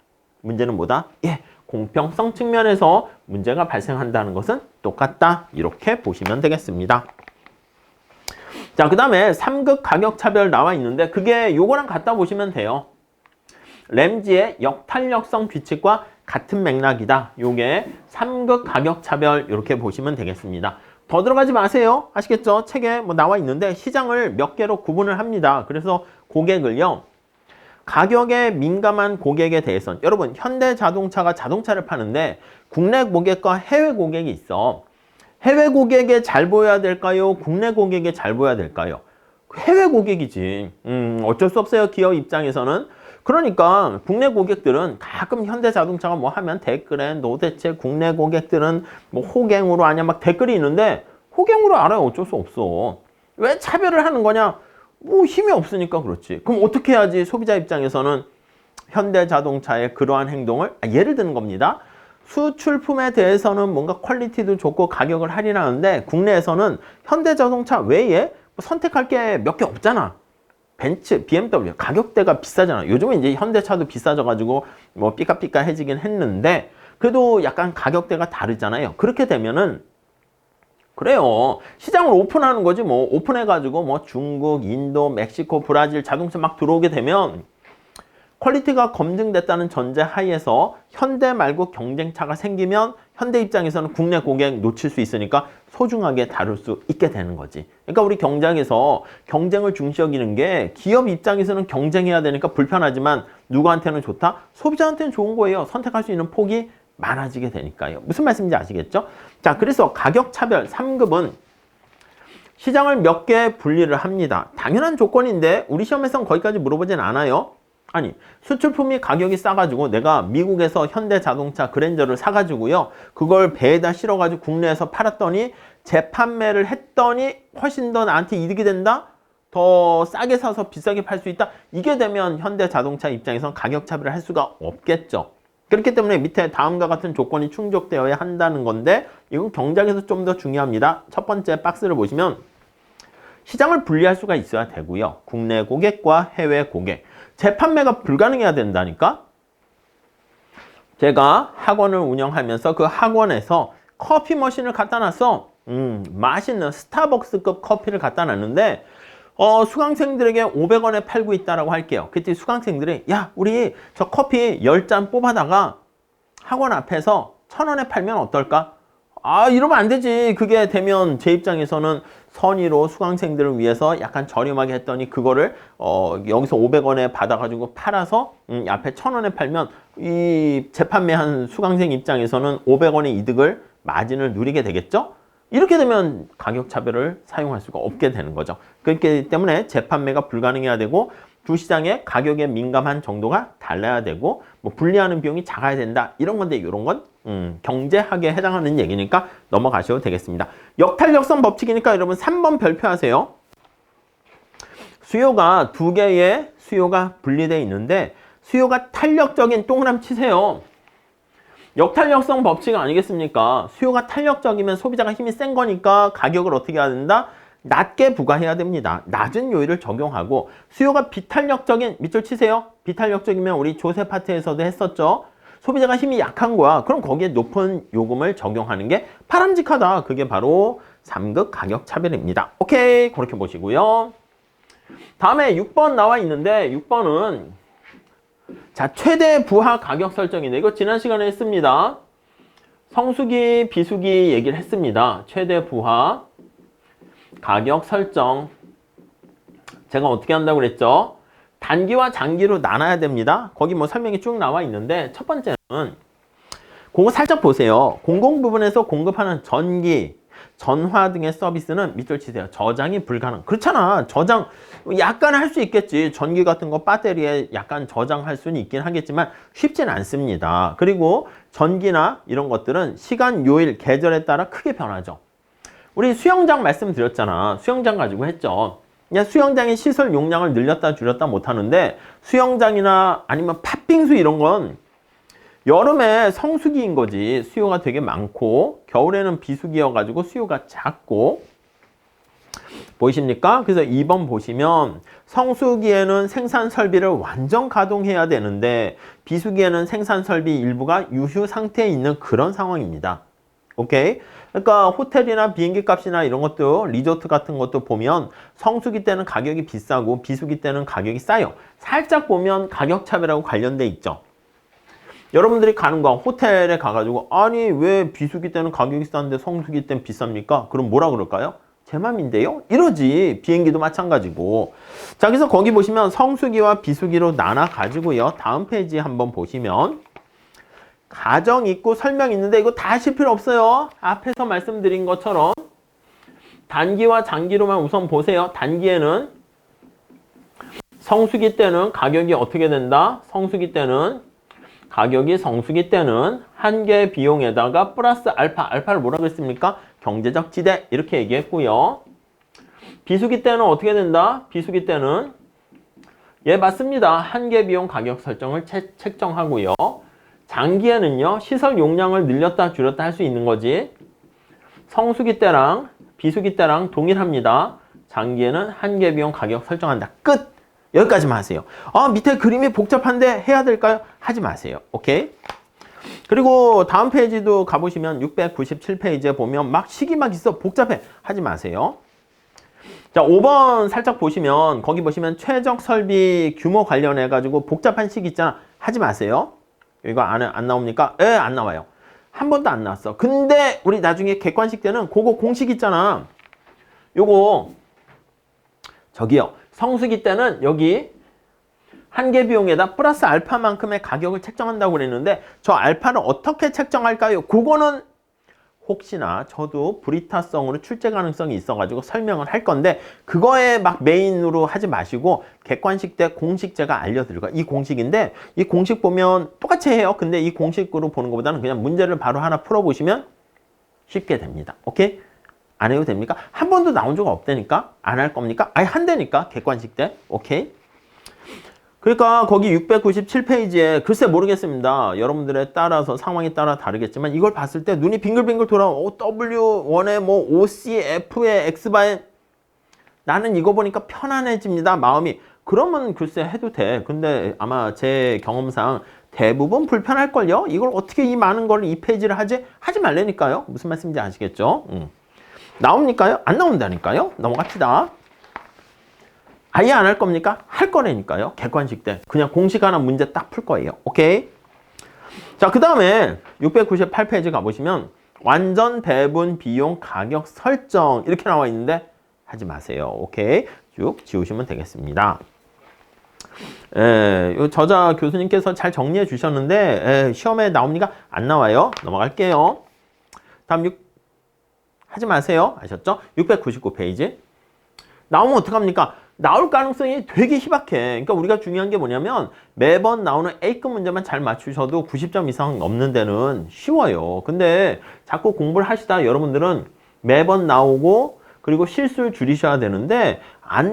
S1: 문제는 뭐다? 예, 공평성 측면에서 문제가 발생한다는 것은 똑같다. 이렇게 보시면 되겠습니다. 자, 그 다음에 3급 가격 차별 나와 있는데 그게 요거랑 갖다 보시면 돼요. 램지의 역탄력성 규칙과 같은 맥락이다. 요게 3급 가격 차별 이렇게 보시면 되겠습니다. 더 들어가지 마세요. 아시겠죠? 책에 뭐 나와 있는데 시장을 몇 개로 구분을 합니다. 그래서 고객을요. 가격에 민감한 고객에 대해서는 여러분 현대자동차가 자동차를 파는데 국내 고객과 해외 고객이 있어. 해외 고객에 잘 보여야 될까요? 국내 고객에 잘 보여야 될까요? 해외 고객이지. 어쩔 수 없어요. 기업 입장에서는. 그러니까 국내 고객들은 가끔 현대자동차가 뭐 하면 댓글에 도대체 국내 고객들은 뭐 호갱으로 아냐 막 댓글이 있는데 호갱으로 알아요. 어쩔 수 없어. 왜 차별을 하는 거냐? 뭐 힘이 없으니까 그렇지. 그럼 어떻게 해야지 소비자 입장에서는 현대자동차의 그러한 행동을 예를 드는 겁니다. 수출품에 대해서는 뭔가 퀄리티도 좋고 가격을 할인하는데 국내에서는 현대자동차 외에 뭐 선택할 게 몇 개 없잖아. 벤츠, BMW 가격대가 비싸잖아. 요즘은 이제 현대차도 비싸져가지고 뭐 삐까삐까해지긴 했는데 그래도 약간 가격대가 다르잖아요. 그렇게 되면은 그래요. 시장을 오픈하는 거지 뭐. 오픈해가지고 뭐 중국, 인도, 멕시코, 브라질 자동차 막 들어오게 되면 퀄리티가 검증됐다는 전제 하에서 현대 말고 경쟁차가 생기면 현대 입장에서는 국내 고객 놓칠 수 있으니까 소중하게 다룰 수 있게 되는 거지. 그러니까 우리 경쟁에서 경쟁을 중시 여기는 게 기업 입장에서는 경쟁해야 되니까 불편하지만 누구한테는 좋다? 소비자한테는 좋은 거예요. 선택할 수 있는 폭이 많아지게 되니까요. 무슨 말씀인지 아시겠죠? 자, 그래서 가격 차별 3급은 시장을 몇 개 분리를 합니다. 당연한 조건인데 우리 시험에서는 거기까지 물어보진 않아요. 아니, 수출품이 가격이 싸가지고 내가 미국에서 현대자동차 그랜저를 사가지고요. 그걸 배에다 실어가지고 국내에서 팔았더니 재판매를 했더니 훨씬 더 나한테 이득이 된다? 더 싸게 사서 비싸게 팔 수 있다? 이게 되면 현대자동차 입장에서는 가격 차별을 할 수가 없겠죠. 그렇기 때문에 밑에 다음과 같은 조건이 충족되어야 한다는 건데 이건 경쟁에서 좀 더 중요합니다. 첫 번째 박스를 보시면 시장을 분리할 수가 있어야 되고요. 국내 고객과 해외 고객. 재판매가 불가능해야 된다니까? 제가 학원을 운영하면서 그 학원에서 커피 머신을 갖다 놨어. 맛있는 스타벅스급 커피를 갖다 놨는데 수강생들에게 500원에 팔고 있다라고 할게요. 그때 수강생들이 야, 우리 저 커피 10잔 뽑아다가 학원 앞에서 1000원에 팔면 어떨까? 아, 이러면 안 되지. 그게 되면 제 입장에서는 선의로 수강생들을 위해서 약간 저렴하게 했더니 그거를 여기서 500원에 받아가지고 팔아서 앞에 1000원에 팔면 이 재판매한 수강생 입장에서는 500원의 이득을 마진을 누리게 되겠죠? 이렇게 되면 가격 차별을 사용할 수가 없게 되는 거죠. 그렇기 때문에 재판매가 불가능해야 되고 두 시장의 가격에 민감한 정도가 달라야 되고 뭐 분리하는 비용이 작아야 된다. 이런 건데 이런 건 경제학에 해당하는 얘기니까 넘어가셔도 되겠습니다. 역탄력성 법칙이니까 여러분 3번 별표하세요. 수요가 두 개의 수요가 분리되어 있는데 수요가 탄력적인 동그라미 치세요. 역탄력성 법칙 아니겠습니까? 수요가 탄력적이면 소비자가 힘이 센 거니까 가격을 어떻게 해야 된다? 낮게 부과해야 됩니다. 낮은 요율을 적용하고 수요가 비탄력적인 밑줄 치세요. 비탄력적이면 우리 조세 파트에서도 했었죠. 소비자가 힘이 약한 거야. 그럼 거기에 높은 요금을 적용하는 게 바람직하다. 그게 바로 3급 가격 차별입니다. 오케이. 그렇게 보시고요. 다음에 6번 나와 있는데 6번은 자, 최대 부하 가격 설정인데 이거 지난 시간에 했습니다. 성수기, 비수기 얘기를 했습니다. 최대 부하 가격 설정. 제가 어떻게 한다고 그랬죠? 단기와 장기로 나눠야 됩니다. 거기 뭐 설명이 쭉 나와 있는데 첫 번째는 그거 살짝 보세요. 공공 부분에서 공급하는 전기, 전화 등의 서비스는 밑줄 치세요. 저장이 불가능. 그렇잖아. 저장 약간 할 수 있겠지. 전기 같은 거 배터리에 약간 저장할 수는 있긴 하겠지만 쉽지는 않습니다. 그리고 전기나 이런 것들은 시간, 요일, 계절에 따라 크게 변하죠. 우리 수영장 말씀드렸잖아. 수영장 가지고 했죠. 그냥 수영장의 시설 용량을 늘렸다 줄였다 못하는데 수영장이나 아니면 팥빙수 이런 건 여름에 성수기인 거지. 수요가 되게 많고 겨울에는 비수기여가지고 수요가 작고 보이십니까? 그래서 2번 보시면 성수기에는 생산 설비를 완전 가동해야 되는데 비수기에는 생산 설비 일부가 유휴 상태에 있는 그런 상황입니다. 오케이? 그러니까 호텔이나 비행기 값이나 이런 것도 리조트 같은 것도 보면 성수기 때는 가격이 비싸고 비수기 때는 가격이 싸요. 살짝 보면 가격 차별하고 관련돼 있죠. 여러분들이 가는 거 호텔에 가가지고 아니 왜 비수기 때는 가격이 싼데 성수기 때는 비쌉니까? 그럼 뭐라 그럴까요? 제 맘인데요? 이러지. 비행기도 마찬가지고. 자, 그래서 거기 보시면 성수기와 비수기로 나눠 가지고요. 다음 페이지 한번 보시면 가정 있고 설명 있는데 이거 다 하실 필요 없어요. 앞에서 말씀드린 것처럼 단기와 장기로만 우선 보세요. 단기에는 성수기 때는 가격이 어떻게 된다? 성수기 때는 한 개 비용에다가 플러스 알파, 알파를 뭐라 그랬습니까? 경제적 지대 이렇게 얘기했고요. 비수기 때는 어떻게 된다? 비수기 때는 예 맞습니다. 한 개 비용 가격 설정을 책정하고요. 장기에는요 시설 용량을 늘렸다 줄였다 할 수 있는 거지. 성수기 때랑 비수기 때랑 동일합니다. 장기에는 한 개 비용 가격 설정한다. 끝! 여기까지만 하세요. 아 밑에 그림이 복잡한데 해야 될까요? 하지 마세요. 오케이? 그리고 다음 페이지도 가보시면 697페이지에 보면 막 식이 막 있어. 복잡해. 하지 마세요. 자 5번 살짝 보시면 거기 보시면 최적 설비 규모 관련해 가지고 복잡한 식 있잖아. 하지 마세요. 이거 안 나옵니까? 예, 안 나와요. 한 번도 안 나왔어. 근데 우리 나중에 객관식 때는 그거 공식 있잖아. 요거 저기요. 성수기 때는 여기 한 개 비용에다 플러스 알파만큼의 가격을 책정한다고 그랬는데 저 알파를 어떻게 책정할까요? 그거는 혹시나 저도 브리타성으로 출제 가능성이 있어가지고 설명을 할 건데 그거에 막 메인으로 하지 마시고 객관식 때 공식 제가 알려드릴 거예요. 이 공식인데 이 공식 보면 똑같이 해요. 근데 이 공식으로 보는 것보다는 그냥 문제를 바로 하나 풀어보시면 쉽게 됩니다. 오케이? 안 해도 됩니까? 한 번도 나온 적 없다니까? 안 할 겁니까? 아예 한다니까? 객관식 때. 오케이? 그러니까 거기 697페이지에 글쎄 모르겠습니다. 여러분들에 따라서 상황에 따라 다르겠지만 이걸 봤을 때 눈이 빙글빙글 돌아오고 W1에 뭐 OC, F에 X바에 나는 이거 보니까 편안해집니다. 마음이. 그러면 글쎄 해도 돼. 근데 아마 제 경험상 대부분 불편할걸요? 이걸 어떻게 이 많은 걸 이 페이지를 하지? 하지 말라니까요. 무슨 말씀인지 아시겠죠? 나옵니까요? 안 나온다니까요? 넘어갑시다. 아예 안 할 겁니까? 할 거라니까요. 객관식 때. 그냥 공식 하나 문제 딱 풀 거예요. 오케이? 자, 그 다음에 698페이지 가보시면 완전 배분 비용 가격 설정 이렇게 나와 있는데 하지 마세요. 오케이? 쭉 지우시면 되겠습니다. 요 저자 교수님께서 잘 정리해 주셨는데 시험에 나옵니까? 안 나와요. 넘어갈게요. 다음 하지 마세요. 아셨죠? 699페이지. 나오면 어떡합니까? 나올 가능성이 되게 희박해. 그러니까 우리가 중요한 게 뭐냐면 매번 나오는 A급 문제만 잘 맞추셔도 90점 이상 넘는 데는 쉬워요. 근데 자꾸 공부를 하시다 여러분들은 매번 나오고 그리고 실수를 줄이셔야 되는데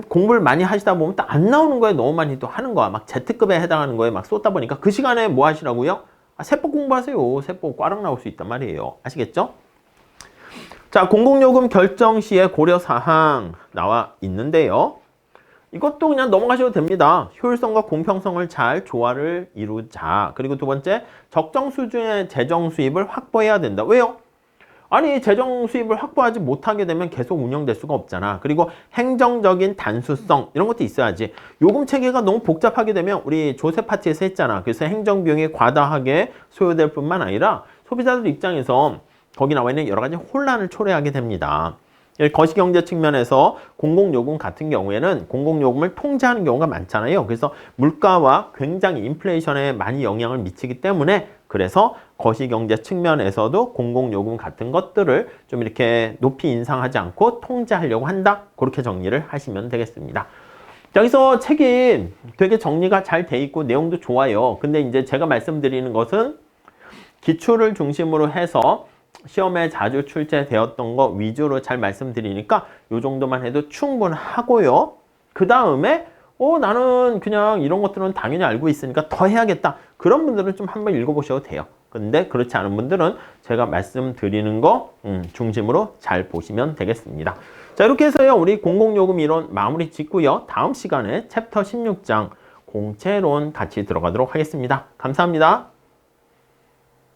S1: 공부를 많이 하시다 보면 또 안 나오는 거에 너무 많이 또 하는 거야. 막 Z급에 해당하는 거에 막 쏟다 보니까 그 시간에 뭐 하시라고요? 세법 공부하세요. 세법 꽈락 나올 수 있단 말이에요. 아시겠죠? 자, 공공요금 결정 시에 고려사항 나와 있는데요. 이것도 그냥 넘어가셔도 됩니다. 효율성과 공평성을 잘 조화를 이루자. 그리고 두 번째, 적정 수준의 재정 수입을 확보해야 된다. 왜요? 아니, 재정 수입을 확보하지 못하게 되면 계속 운영될 수가 없잖아. 그리고 행정적인 단수성 이런 것도 있어야지. 요금 체계가 너무 복잡하게 되면 우리 조세 파트에서 했잖아. 그래서 행정비용이 과다하게 소요될 뿐만 아니라 소비자들 입장에서 거기 나와 있는 여러 가지 혼란을 초래하게 됩니다. 거시경제 측면에서 공공요금 같은 경우에는 공공요금을 통제하는 경우가 많잖아요. 그래서 물가와 굉장히 인플레이션에 많이 영향을 미치기 때문에 그래서 거시경제 측면에서도 공공요금 같은 것들을 좀 이렇게 높이 인상하지 않고 통제하려고 한다. 그렇게 정리를 하시면 되겠습니다. 여기서 책이 되게 정리가 잘 돼 있고 내용도 좋아요. 근데 이제 제가 말씀드리는 것은 기출을 중심으로 해서 시험에 자주 출제되었던 거 위주로 잘 말씀드리니까 이 정도만 해도 충분하고요. 그 다음에 나는 그냥 이런 것들은 당연히 알고 있으니까 더 해야겠다. 그런 분들은 좀 한번 읽어보셔도 돼요. 근데 그렇지 않은 분들은 제가 말씀드리는 거 중심으로 잘 보시면 되겠습니다. 자, 이렇게 해서요. 우리 공공요금 이론 마무리 짓고요. 다음 시간에 챕터 16장 공채론 같이 들어가도록 하겠습니다. 감사합니다.